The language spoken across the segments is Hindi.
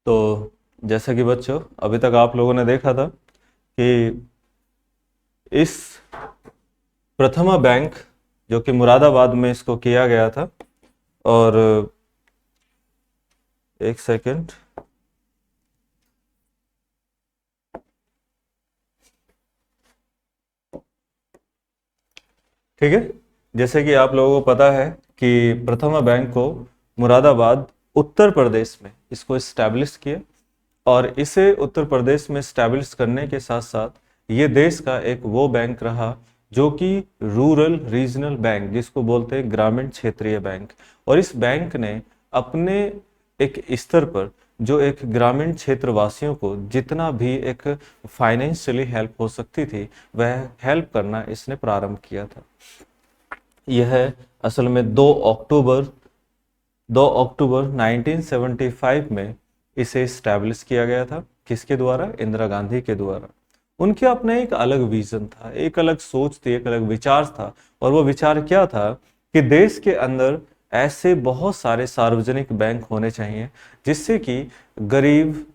तो जैसा कि बच्चों अभी तक आप लोगों ने देखा था कि इस प्रथमा बैंक जो कि मुरादाबाद में इसको किया गया था, और एक सेकंड, ठीक है। जैसे कि आप लोगों को पता है कि प्रथमा बैंक को मुरादाबाद उत्तर प्रदेश में इसको इस्टेब्लिश किया, और इसे उत्तर प्रदेश में स्टैब्लिश करने के साथ साथ ये देश का एक वो बैंक रहा जो कि रूरल रीजनल बैंक, जिसको बोलते हैं ग्रामीण क्षेत्रीय बैंक। और इस बैंक ने अपने एक स्तर पर जो एक ग्रामीण क्षेत्र वासियों को जितना भी एक फाइनेंशियली हेल्प हो सकती थी वह हेल्प करना इसने प्रारंभ किया था। यह असल में 2 अक्टूबर 1975 में इसे स्टैब्लिश किया गया था। किसके द्वारा? इंदिरा गांधी के द्वारा। उनके अपना एक अलग विजन था, एक अलग सोच थी, एक अलग विचार था। और वो विचार क्या था कि देश के अंदर ऐसे बहुत सारे सार्वजनिक बैंक होने चाहिए जिससे कि गरीब,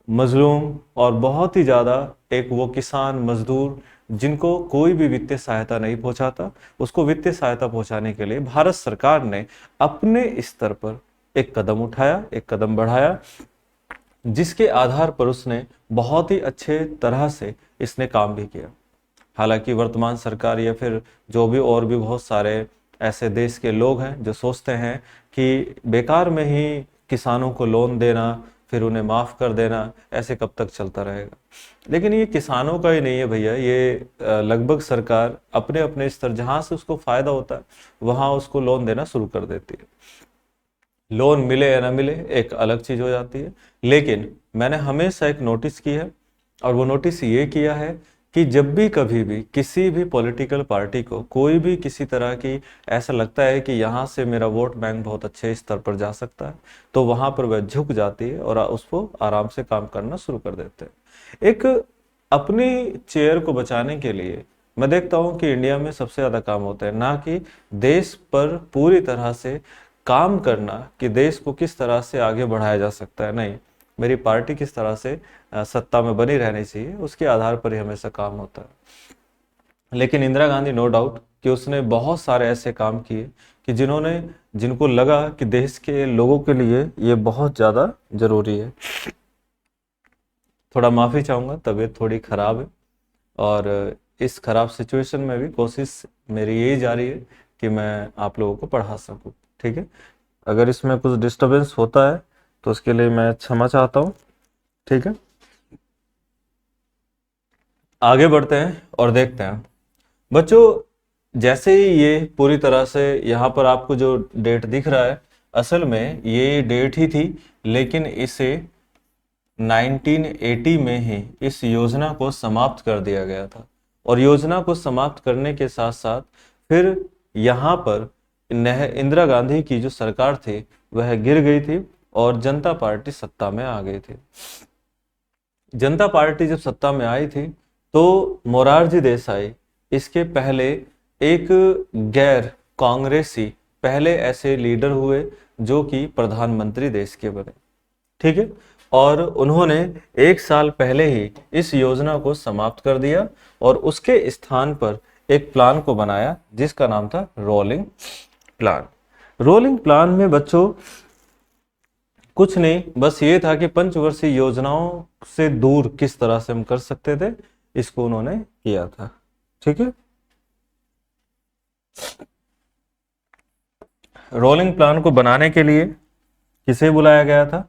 मजलूम और बहुत ही ज़्यादा एक वो किसान, मजदूर जिनको कोई भी वित्तीय सहायता नहीं पहुंचाता, उसको वित्तीय सहायता पहुंचाने के लिए भारत सरकार ने अपने स्तर पर एक कदम उठाया, एक कदम बढ़ाया, जिसके आधार पर उसने बहुत ही अच्छे तरह से इसने काम भी किया। हालांकि वर्तमान सरकार या फिर जो भी और भी बहुत सारे ऐसे देश के लोग हैं जो सोचते हैं कि बेकार में ही किसानों को लोन देना, फिर उन्हें माफ कर देना, ऐसे कब तक चलता रहेगा। लेकिन ये किसानों का ही नहीं है भैया, ये लगभग सरकार अपने अपने स्तर जहां से उसको फायदा होता है वहां उसको लोन देना शुरू कर देती है। लोन मिले या ना मिले एक अलग चीज हो जाती है, लेकिन मैंने हमेशा एक नोटिस की है, और वो नोटिस ये किया है कि जब भी कभी भी किसी भी पॉलिटिकल पार्टी को कोई भी किसी तरह की ऐसा लगता है कि यहाँ से मेरा वोट बैंक बहुत अच्छे स्तर पर जा सकता है, तो वहां पर वह झुक जाती है और उसको आराम से काम करना शुरू कर देते हैं। एक अपनी चेयर को बचाने के लिए मैं देखता हूं कि इंडिया में सबसे ज्यादा काम होता है ना कि देश पर पूरी तरह से काम करना कि देश को किस तरह से आगे बढ़ाया जा सकता है। नहीं, मेरी पार्टी किस तरह से सत्ता में बनी रहनी चाहिए उसके आधार पर ही हमेशा काम होता है। लेकिन इंदिरा गांधी नो डाउट कि उसने बहुत सारे ऐसे काम किए कि जिनको लगा कि देश के लोगों के लिए ये बहुत ज्यादा जरूरी है। थोड़ा माफी चाहूंगा, तबीयत थोड़ी खराब है, और इस खराब सिचुएशन में भी कोशिश मेरी यही जारी है कि मैं आप लोगों को पढ़ा सकूं। ठीक है, अगर इसमें कुछ डिस्टरबेंस होता है तो उसके लिए मैं क्षमा चाहता हूं। ठीक है, आगे बढ़ते हैं और देखते हैं बच्चों। जैसे ही ये पूरी तरह से यहाँ पर आपको जो डेट दिख रहा है, असल में ये डेट ही थी, लेकिन इसे 1980 में ही इस योजना को समाप्त कर दिया गया था। और योजना को समाप्त करने के साथ साथ फिर यहाँ पर इंदिरा गांधी की जो सरकार थी वह गिर गई थी और जनता पार्टी सत्ता में आ गई थी। जनता पार्टी जब सत्ता में आई थी तो मोरारजी देसाई इसके पहले एक गैर कांग्रेसी पहले ऐसे लीडर हुए जो कि प्रधानमंत्री देश के बने। ठीक है, और उन्होंने एक साल पहले ही इस योजना को समाप्त कर दिया और उसके स्थान पर एक प्लान को बनाया जिसका नाम था रोलिंग प्लान। रोलिंग प्लान में बच्चों कुछ नहीं, बस ये था कि पंचवर्षीय योजनाओं से दूर किस तरह से हम कर सकते थे, इसको उन्होंने किया था। ठीक है, रोलिंग प्लान को बनाने के लिए किसे बुलाया गया था?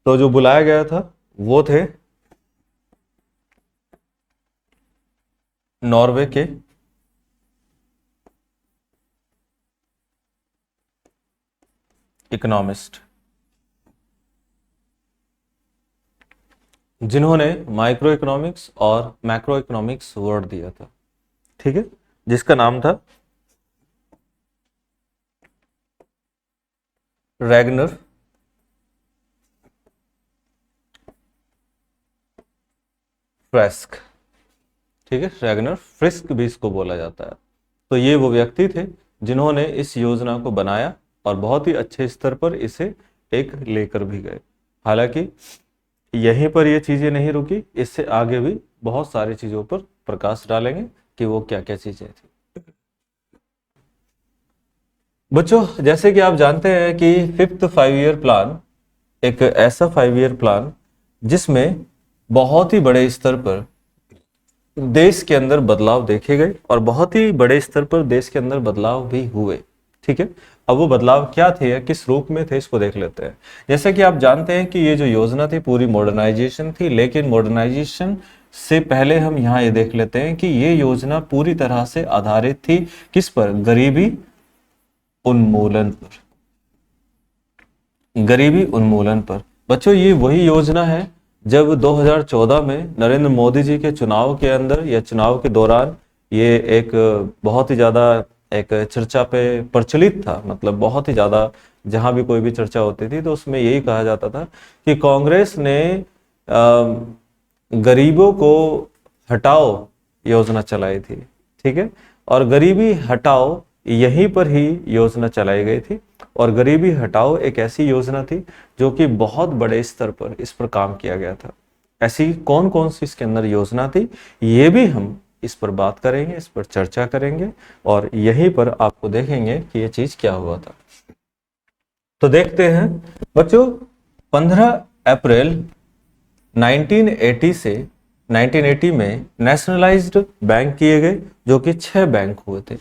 तो जो बुलाया गया था वो थे नॉर्वे के इकोनॉमिस्ट, जिन्होंने माइक्रो इकोनॉमिक्स और मैक्रो इकोनॉमिक्स वर्ड दिया था। ठीक है, जिसका नाम था रैगनर फ्रेस्क। ठीक है, रैगनर फ्रिस्क भी इसको बोला जाता है। तो ये वो व्यक्ति थे जिन्होंने इस योजना को बनाया और बहुत ही अच्छे स्तर पर इसे एक लेकर भी गए। हालांकि यहीं पर ये चीजें नहीं रुकी, इससे आगे भी बहुत सारी चीजों पर प्रकाश डालेंगे कि वो क्या क्या चीजें थी। बच्चों, जैसे कि आप जानते हैं कि 5th 5 ईयर प्लान एक ऐसा 5 ईयर प्लान जिसमें बहुत ही बड़े स्तर पर देश के अंदर बदलाव देखे गए और बहुत ही बड़े स्तर पर देश के अंदर बदलाव भी हुए। ठीक है, अब वो बदलाव क्या थे या किस रूप में थे इसको देख लेते हैं। जैसे कि आप जानते हैं कि ये जो योजना थी पूरी मॉडर्नाइजेशन थी, लेकिन मॉडर्नाइजेशन से पहले हम यहाँ ये देख लेते हैं कि ये योजना पूरी तरह से आधारित थी किस पर? गरीबी उन्मूलन पर। गरीबी उन्मूलन पर। बच्चों, ये वही योजना है जब 2014 में नरेंद्र मोदी जी के चुनाव के अंदर या चुनाव के दौरान ये एक बहुत ही ज्यादा एक चर्चा पे प्रचलित था। मतलब बहुत ही ज्यादा जहां भी कोई भी चर्चा होती थी तो उसमें यही कहा जाता था कि कांग्रेस ने गरीबों को हटाओ योजना चलाई थी। ठीक है, और गरीबी हटाओ यहीं पर ही योजना चलाई गई थी। और गरीबी हटाओ एक ऐसी योजना थी जो कि बहुत बड़े स्तर पर इस पर काम किया गया था। ऐसी कौन कौन सी इसके अंदर योजना थी, ये भी हम इस पर बात करेंगे, इस पर चर्चा करेंगे और यहीं पर आपको देखेंगे कि ये चीज क्या हुआ था। तो देखते हैं बच्चों, 15 अप्रैल 1980 से 1980 में नेशनलाइज्ड बैंक किए गए, जो कि 6 बैंक हुए थे।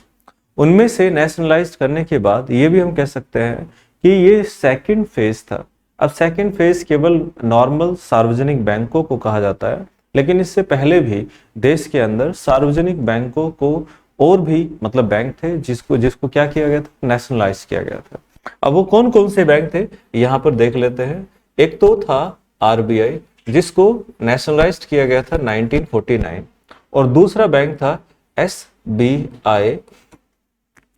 उनमें से नेशनलाइज्ड करने के बाद ये भी हम कह सकते हैं कि ये सेकंड फेज था। अब सेकंड फेज केवल नॉर्मल सार्वजनिक बैंकों को कहा जाता है, लेकिन इससे पहले भी देश के अंदर सार्वजनिक बैंकों को और भी मतलब बैंक थे जिसको जिसको क्या किया गया था? नेशनलाइज किया गया था। अब वो कौन कौन से बैंक थे यहाँ पर देख लेते हैं। एक तो था आरबीआई, जिसको नेशनलाइज्ड किया गया था 1949, और दूसरा बैंक था एसबीआई,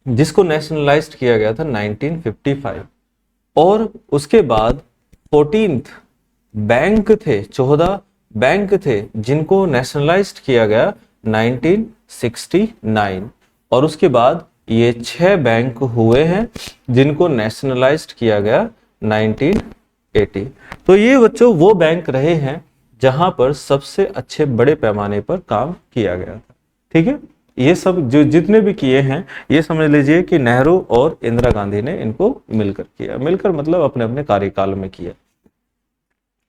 जिसको नेशनलाइज्ड किया गया था 1955। और उसके बाद 14th बैंक थे, 14 बैंक थे जिनको नेशनलाइज्ड किया गया 1969। और उसके बाद ये 6 बैंक हुए हैं जिनको नेशनलाइज्ड किया गया 1980। तो ये बच्चों वो बैंक रहे हैं जहां पर सबसे अच्छे बड़े पैमाने पर काम किया गया था। ठीक है, ये सब जो जितने भी किए हैं ये समझ लीजिए कि नेहरू और इंदिरा गांधी ने इनको मिलकर किया। मिलकर मतलब अपने अपने कार्यकाल में किया।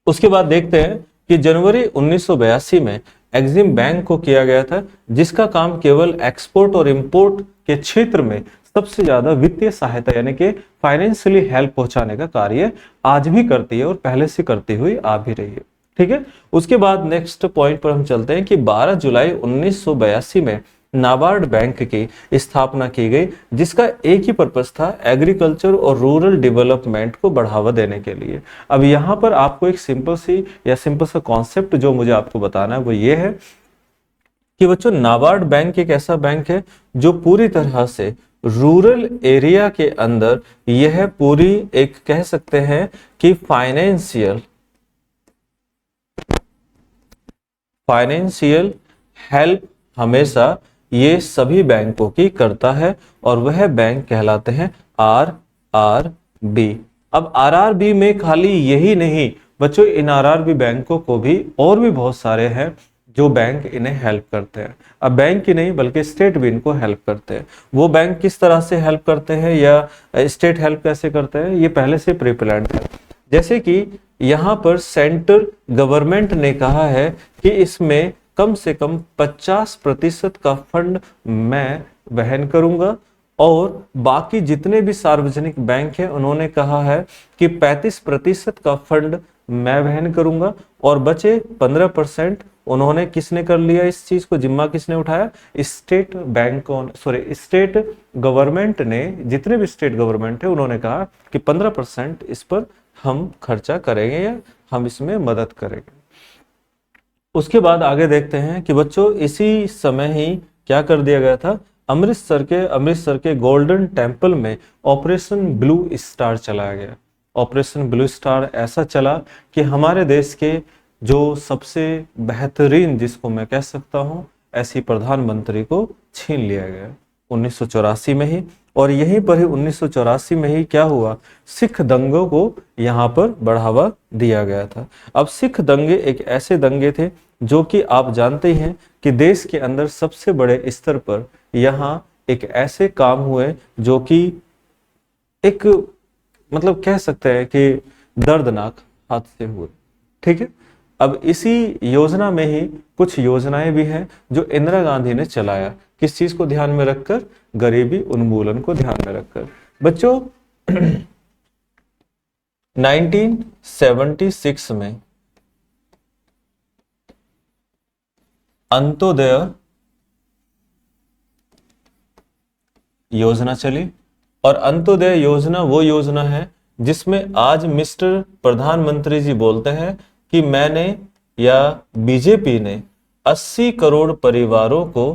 उसके बाद देखते हैं कि जनवरी 1982 में एक्सिम बैंक को किया गया था, जिसका काम केवल एक्सपोर्ट और इंपोर्ट के क्षेत्र में सबसे ज्यादा वित्तीय सहायता यानी कि फाइनेंशियली हेल्प पहुंचाने का कार्य आज भी करती है और पहले से करती हुई आ भी रही है। ठीक है, उसके बाद नेक्स्ट पॉइंट पर हम चलते हैं कि 12 जुलाई 1982 में नाबार्ड बैंक की स्थापना की गई, जिसका एक ही पर्पस था, एग्रीकल्चर और रूरल डेवलपमेंट को बढ़ावा देने के लिए। अब यहाँ पर आपको एक सिंपल सा कॉन्सेप्ट जो मुझे आपको बताना है वो ये है कि बच्चों नाबार्ड बैंक एक ऐसा बैंक है जो पूरी तरह से रूरल एरिया के अंदर यह पूरी एक कह सकते हैं कि फाइनेंशियल हेल्प हमेशा ये सभी बैंकों की करता है, और वह बैंक कहलाते हैं आरआरबी। अब आरआरबी में खाली यही नहीं बच्चों, इन आरआरबी बैंकों को भी और भी बहुत सारे हैं जो बैंक इन्हें हेल्प करते हैं। अब बैंक ही नहीं बल्कि स्टेट भी इनको हेल्प करते हैं। वो बैंक किस तरह से हेल्प करते हैं या स्टेट हेल्प कैसे करते हैं, ये पहले से प्री प्लान्ड है। जैसे कि यहाँ पर सेंट्रल गवर्नमेंट ने कहा है कि इसमें कम से कम 50% का फंड मैं वहन करूंगा, और बाकी जितने भी सार्वजनिक बैंक हैं उन्होंने कहा है कि 35% का फंड मैं वहन करूंगा, और बचे 15% उन्होंने किसने कर लिया, इस चीज को जिम्मा किसने उठाया? स्टेट गवर्नमेंट ने, जितने भी स्टेट गवर्नमेंट है उन्होंने कहा कि 15% इस पर हम खर्चा करेंगे या हम इसमें मदद करेंगे। उसके बाद आगे देखते हैं कि बच्चों इसी समय ही क्या कर दिया गया था, अमृतसर के गोल्डन टेम्पल में ऑपरेशन ब्लू स्टार चलाया गया। ऑपरेशन ब्लू स्टार ऐसा चला कि हमारे देश के जो सबसे बेहतरीन, जिसको मैं कह सकता हूं ऐसी प्रधानमंत्री को छीन लिया गया 1984 में ही। और यहीं पर ही 1984 में ही क्या हुआ, सिख दंगों को यहाँ पर बढ़ावा दिया गया था। अब सिख दंगे एक ऐसे दंगे थे जो कि आप जानते ही हैं कि देश के अंदर सबसे बड़े स्तर पर यहाँ एक ऐसे काम हुए जो कि एक मतलब कह सकते हैं कि दर्दनाक हादसे हुए। ठीक है, अब इसी योजना में ही कुछ योजनाएं भी हैं जो इंदिरा गांधी ने चलाया, किस चीज को ध्यान में रखकर, गरीबी उन्मूलन को ध्यान में रखकर। बच्चों 1976 में अंत्योदय योजना चली, और अंत्योदय योजना वो योजना है जिसमें आज मिस्टर प्रधानमंत्री जी बोलते हैं कि मैंने या बीजेपी ने 80 करोड़ परिवारों को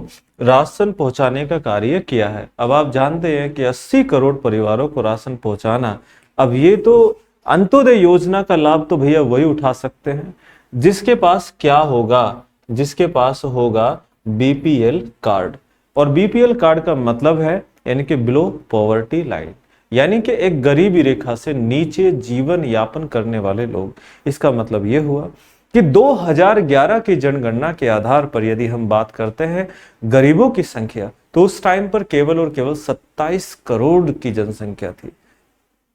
राशन पहुंचाने का कार्य किया है। अब आप जानते हैं कि 80 करोड़ परिवारों को राशन पहुंचाना, अब ये तो अंत्योदय योजना का लाभ तो भैया वही उठा सकते हैं जिसके पास क्या होगा, जिसके पास होगा बीपीएल कार्ड। और बीपीएल कार्ड का मतलब है यानी कि बिलो पॉवर्टी लाइन, यानी कि एक गरीबी रेखा से नीचे जीवन यापन करने वाले लोग। इसका मतलब यह हुआ कि 2011 की जनगणना के आधार पर यदि हम बात करते हैं गरीबों की संख्या, तो उस टाइम पर केवल और केवल 27 करोड़ की जनसंख्या थी,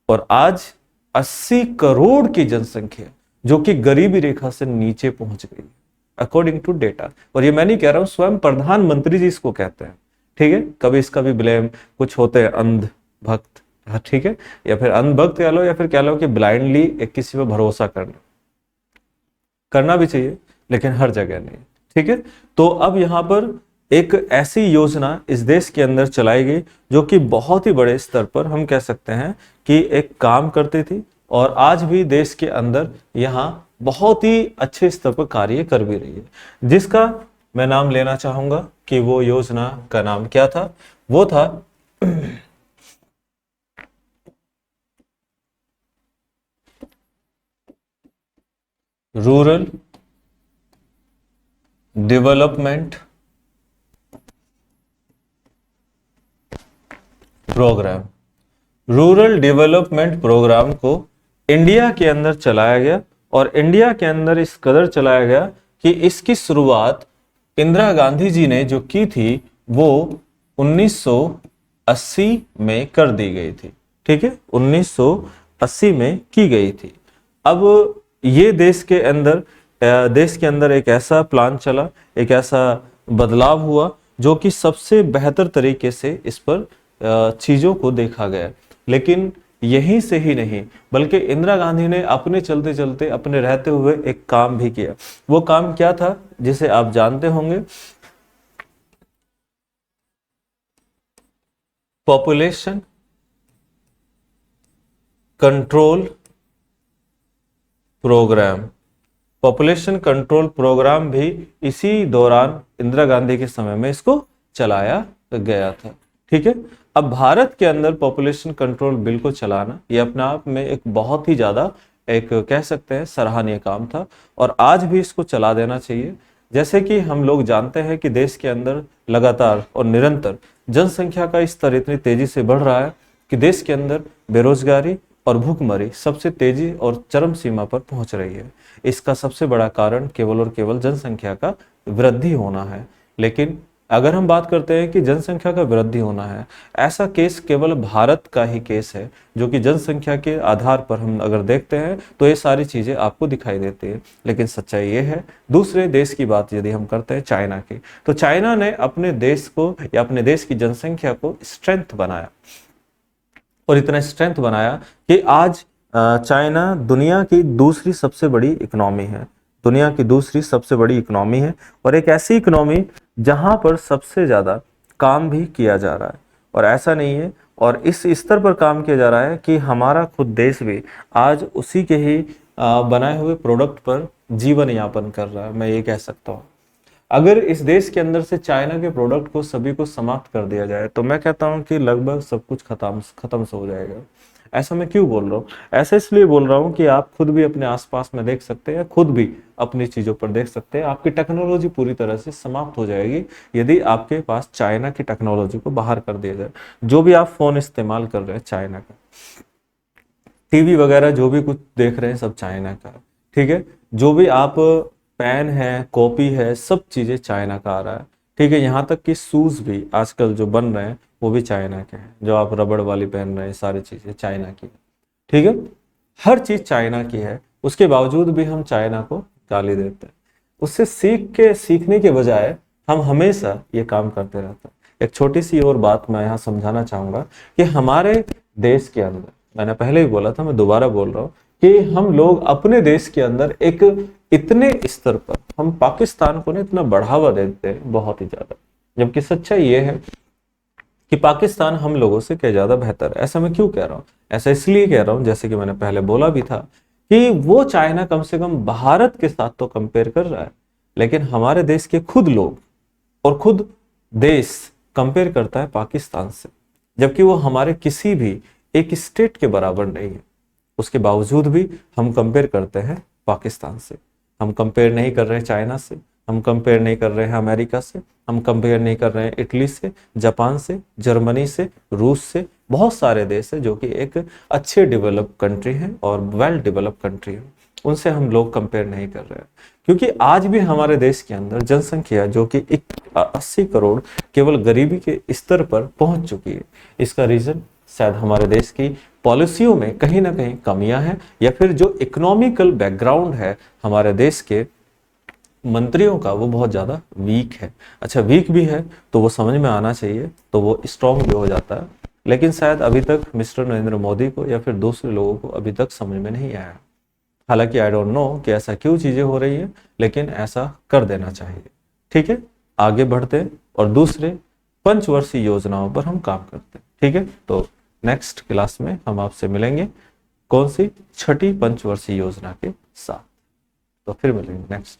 और आज 80 करोड़ की जनसंख्या जो कि गरीबी रेखा से नीचे पहुंच गई अकॉर्डिंग टू डेटा। और ये मैं नहीं कह रहा हूं, स्वयं प्रधानमंत्री जी इसको कहते हैं। ठीक है, कभी इसका भी ब्लेम, कुछ होते हैं अंध भक्त, ठीक है, या फिर अंधभक्त कह लो, या फिर कह लो कि ब्लाइंडली एक किसी पर भरोसा करना भी चाहिए, लेकिन हर जगह नहीं। ठीक है, तो अब यहां पर एक ऐसी योजना इस देश के अंदर चलाई गई जो कि बहुत ही बड़े स्तर पर हम कह सकते हैं कि एक काम करती थी, और आज भी देश के अंदर यहां बहुत ही अच्छे स्तर पर कार्य कर भी रही है, जिसका मैं नाम लेना चाहूंगा कि वो योजना का नाम क्या था। वो था rural development programme. Rural development programme को इंडिया के अंदर चलाया गया, और इंडिया के अंदर इस कदर चलाया गया कि इसकी शुरुआत इंदिरा गांधी जी ने जो की थी वो 1980 में कर दी गई थी। ठीक है, 1980 में की गई थी। अब ये देश के अंदर एक ऐसा प्लान चला, एक ऐसा बदलाव हुआ जो कि सबसे बेहतर तरीके से इस पर चीजों को देखा गया। लेकिन यहीं से ही नहीं, बल्कि इंदिरा गांधी ने अपने चलते चलते, अपने रहते हुए एक काम भी किया। वो काम क्या था जिसे आप जानते होंगे, population control programme. Population control programme भी इसी दौरान इंदिरा गांधी के समय में इसको चलाया गया था। ठीक है, अब भारत के अंदर पॉपुलेशन कंट्रोल बिल को चलाना ये अपने आप में एक बहुत ही ज्यादा एक कह सकते हैं सराहनीय काम था, और आज भी इसको चला देना चाहिए। जैसे कि हम लोग जानते हैं कि देश के अंदर लगातार और निरंतर जनसंख्या का स्तर इतनी तेजी से बढ़ रहा है कि देश के अंदर बेरोजगारी और भूखमरी सबसे तेजी और चरम सीमा पर पहुंच रही है। इसका सबसे बड़ा कारण केवल और केवल जनसंख्या का वृद्धि होना है। लेकिन अगर हम बात करते हैं कि जनसंख्या का वृद्धि होना है, ऐसा केस केवल भारत का ही केस है जो कि जनसंख्या के आधार पर हम अगर देखते हैं तो ये सारी चीजें आपको दिखाई देती है। लेकिन सच्चाई ये है, दूसरे देश की बात यदि हम करते हैं चाइना की, तो चाइना ने अपने देश को या अपने देश की जनसंख्या को स्ट्रेंथ बनाया, और इतना स्ट्रेंथ बनाया कि आज चाइना दुनिया की दूसरी सबसे बड़ी इकोनॉमी है, दुनिया की दूसरी सबसे बड़ी इकोनॉमी है, और एक ऐसी इकोनॉमी जहां पर सबसे ज्यादा काम भी किया जा रहा है। और ऐसा नहीं है, और इस स्तर पर काम किया जा रहा है कि हमारा खुद देश भी आज उसी के ही बनाए हुए प्रोडक्ट पर जीवन यापन कर रहा है, मैं ये कह सकता हूँ। अगर इस देश के अंदर से चाइना के प्रोडक्ट को सभी को समाप्त कर दिया जाए तो मैं कहता हूं कि लगभग सब कुछ खत्म से हो जाएगा। ऐसा मैं क्यों बोल रहा हूँ? ऐसा इसलिए बोल रहा हूँ कि आप खुद भी अपने आसपास में देख सकते हैं, खुद भी अपनी चीजों पर देख सकते हैं। आपकी टेक्नोलॉजी पूरी तरह से समाप्त हो जाएगी यदि आपके पास चाइना की टेक्नोलॉजी को बाहर कर दिया जाए। जो भी आप फोन इस्तेमाल कर रहे हैं चाइना का, टीवी वगैरह जो भी कुछ देख रहे हैं सब चाइना का है, ठीक है। जो भी आप पेन है, कॉपी है, सब चीजें चाइना का आ रहा है, ठीक है। यहाँ तक कि शूज भी आजकल जो बन रहे हैं वो भी चाइना के हैं, जो आप रबड़ वाली पहन रहे हैं सारी चीजें चाइना की है, ठीक है। हर चीज चाइना की है, उसके बावजूद भी हम चाइना को गाली देते हैं। उससे सीखने के बजाय हम हमेशा ये काम करते रहते हैं। एक छोटी सी और बात मैं यहाँ समझाना चाहूंगा कि हमारे देश के अंदर, मैंने पहले ही बोला था, मैं दोबारा बोल रहा हूँ कि हम लोग अपने देश के अंदर एक इतने स्तर पर हम पाकिस्तान को ना इतना बढ़ावा देते हैं बहुत ही ज्यादा, जबकि सच्चाई ये है कि पाकिस्तान हम लोगों से क्या ज्यादा बेहतर है। ऐसा मैं क्यों कह रहा हूँ? ऐसा इसलिए कह रहा हूँ, जैसे कि मैंने पहले बोला भी था, कि वो चाइना कम से कम भारत के साथ तो कंपेयर कर रहा है, लेकिन हमारे देश के खुद लोग और खुद देश कंपेयर करता है पाकिस्तान से, जबकि वो हमारे किसी भी एक स्टेट के बराबर नहीं है। उसके बावजूद भी हम कंपेयर करते हैं पाकिस्तान से। हम कंपेयर नहीं कर रहे हैं चाइना से, हम कंपेयर नहीं कर रहे हैं अमेरिका से, हम कंपेयर नहीं कर रहे हैं इटली से, जापान से, जर्मनी से, रूस से। बहुत सारे देश है जो कि एक अच्छे डेवलप कंट्री हैं और वेल डेवलप कंट्री है, उनसे हम लोग कंपेयर नहीं कर रहे हैं। क्योंकि आज भी हमारे देश के अंदर जनसंख्या जो कि 80 करोड़ केवल गरीबी के स्तर पर पहुंच चुकी है। इसका रीजन शायद हमारे देश की पॉलिसियों में कहीं ना कहीं कमियां हैं, या फिर जो इकोनॉमिकल बैकग्राउंड है हमारे देश के मंत्रियों का वो बहुत ज्यादा वीक है। अच्छा, वीक भी है तो वो समझ में आना चाहिए, तो वो स्ट्रांग भी हो जाता है। लेकिन शायद अभी तक मिस्टर नरेंद्र मोदी को या फिर दूसरे लोगों को अभी तक समझ में नहीं आया। हालांकि आई डोंट नो कि ऐसा क्यों चीजें हो रही है, लेकिन ऐसा कर देना चाहिए, ठीक है। आगे बढ़ते हैं और दूसरे पंचवर्षीय योजनाओं पर हम काम करते हैं, ठीक है। तो नेक्स्ट क्लास में हम आपसे मिलेंगे कौन सी? छठी पंचवर्षीय योजना के साथ। तो फिर मिलेंगे नेक्स्ट।